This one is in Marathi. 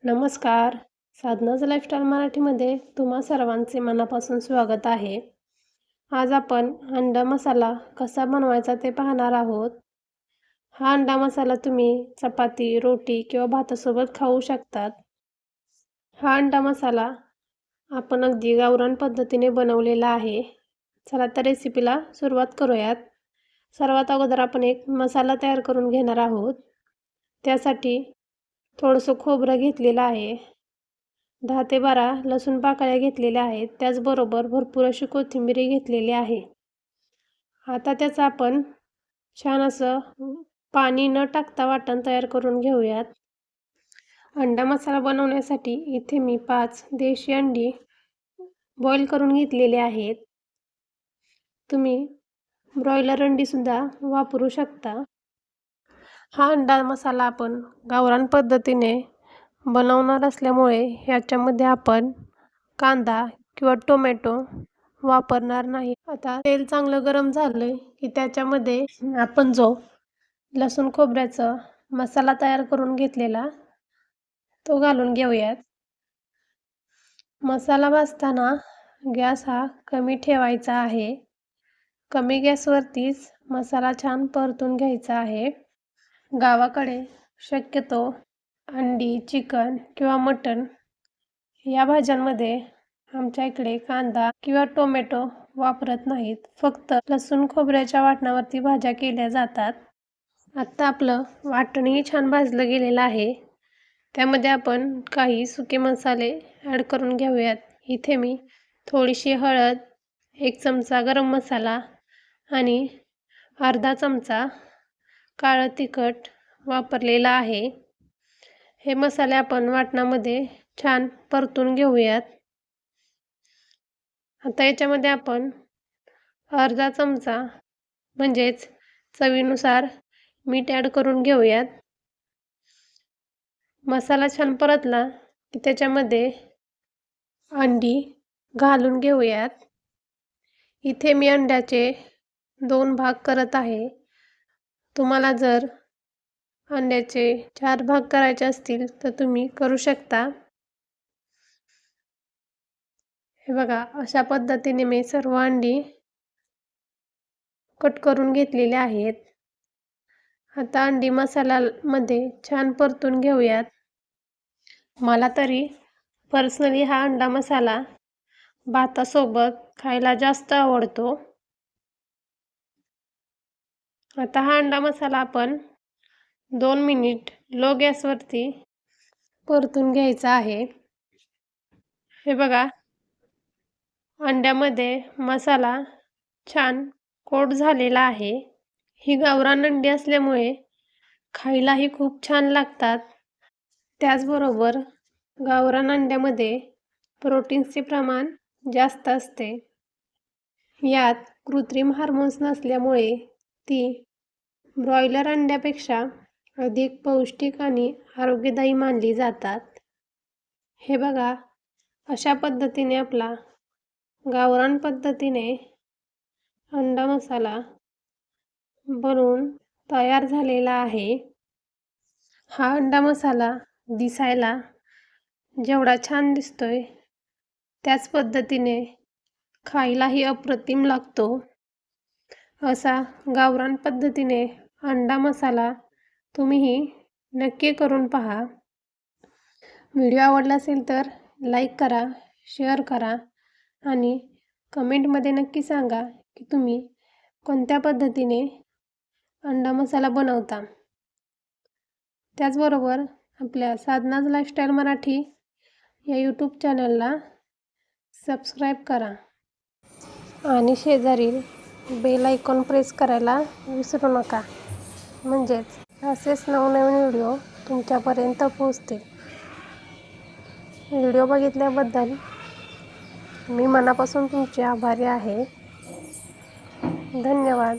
नमस्कार. साधनाच लाईफस्टाईल मराठीमध्ये तुम्हा सर्वांचे मनापासून स्वागत आहे. आज आपण अंडा मसाला कसा बनवायचा ते पाहणार आहोत. हा अंडा मसाला तुम्ही चपाती, रोटी किंवा भातासोबत खाऊ शकतात. हा अंडा मसाला आपण अगदी गावरान पद्धतीने बनवलेला आहे. चला तर रेसिपीला सुरुवात करूयात. सर्वात अगोदर आपण एक मसाला तयार करून घेणार आहोत. त्यासाठी थोडंसं खोबरं घेतलेलं आहे. 10 ते 12 लसूण पाकळ्या घेतलेल्या आहेत. त्याचबरोबर भरपूर अशी कोथिंबीर घेतलेली आहे. आता त्याचं आपण छान असं पाणी न टाकता वाटण तयार करून घेऊयात. अंडा मसाला बनवण्यासाठी इथे मी 5 देशी अंडी बॉईल करून घेतलेले आहेत. तुम्ही ब्रॉयलर अंडीसुद्धा वापरू शकता. हा अंडा मसाला आपण गावरान पद्धतीने बनवणार असल्यामुळे ह्याच्यामध्ये आपण कांदा किंवा टोमॅटो वापरणार नाही. आता तेल चांगलं गरम झालं की त्याच्यामध्ये आपण जो लसूण खोबऱ्याचा मसाला तयार करून घेतलेला तो घालून घेऊयात. मसाला भाजताना गॅस हा कमी ठेवायचा आहे. कमी गॅसवरतीच मसाला छान परतून घ्यायचा आहे. गावाकडे शक्यतो अंडी, चिकन किंवा मटण या भाज्यांमध्ये आमच्या इकडे कांदा किंवा टोमॅटो वापरत नाहीत. फक्त लसूण खोबऱ्याच्या वाटणावरती भाज्या केल्या जातात. आता आपलं वाटणही छान भाजलं गेलेलं आहे. त्यामध्ये आपण काही सुके मसाले ॲड करून घेऊयात. इथे मी थोडीशी हळद, 1 चमचा गरम मसाला आणि अर्धा चमचा काळं तिखट वापरलेला आहे. हे मसाले आपण वाटणामध्ये छान परतून घेऊयात. आता याच्यामध्ये आपण अर्धा चमचा म्हणजेच चवीनुसार मीठ ॲड करून घेऊयात. मसाला छान परतला की त्याच्यामध्ये अंडी घालून घेऊयात. इथे मी अंड्याचे 2 भाग करत आहे. तुम्हाला जर अंड्याचे 4 भाग करायचे असतील तर तुम्ही करू शकता. हे बघा, अशा पद्धतीने मी सर्व अंडी कट करून घेतलेले आहेत. आता अंडी मसाल्यामध्ये छान परतून घेऊयात. मला तरी पर्सनली हा अंडा मसाला भातासोबत खायला जास्त आवडतो. आता हा अंडा मसाला आपण 2 मिनिट लो गॅसवरती परतून घ्यायचा आहे. हे बघा, अंड्यामध्ये मसाला छान कोट झालेला आहे. ही गावरान अंडी असल्यामुळे खायलाही खूप छान लागतात. त्याचबरोबर गावरान अंड्यामध्ये प्रोटीन्सचे प्रमाण जास्त असते. यात कृत्रिम हार्मोन्स नसल्यामुळे ती ब्रॉयलर अंड्यापेक्षा अधिक पौष्टिक आणि आरोग्यदायी मानली जातात. हे बघा, अशा पद्धतीने आपला गावरान पद्धतीने अंडा मसाला बनवून तयार झालेला आहे. हा अंडा मसाला दिसायला जेवढा छान दिसतोय त्याच पद्धतीने खायलाही अप्रतिम लागतो. असा गावरान पद्धतीने अंडा मसाला तुम्हीही नक्की करून पहा. व्हिडिओ आवडला असेल तर लाईक करा, शेअर करा आणि कमेंटमध्ये नक्की सांगा की तुम्ही कोणत्या पद्धतीने अंडा मसाला बनवता. त्याचबरोबर आपल्या साधनाज लाईफस्टाईल मराठी या यूट्यूब चॅनलला सबस्क्राईब करा आणि शेजारील बेल आयकॉन प्रेस करायला विसरू नका. म्हणजेच असेच नवनवीन व्हिडिओ तुमच्यापर्यंत पोहोचतील. व्हिडिओ बघितल्याबद्दल मी मनापासून तुमचे आभारी आहे. धन्यवाद.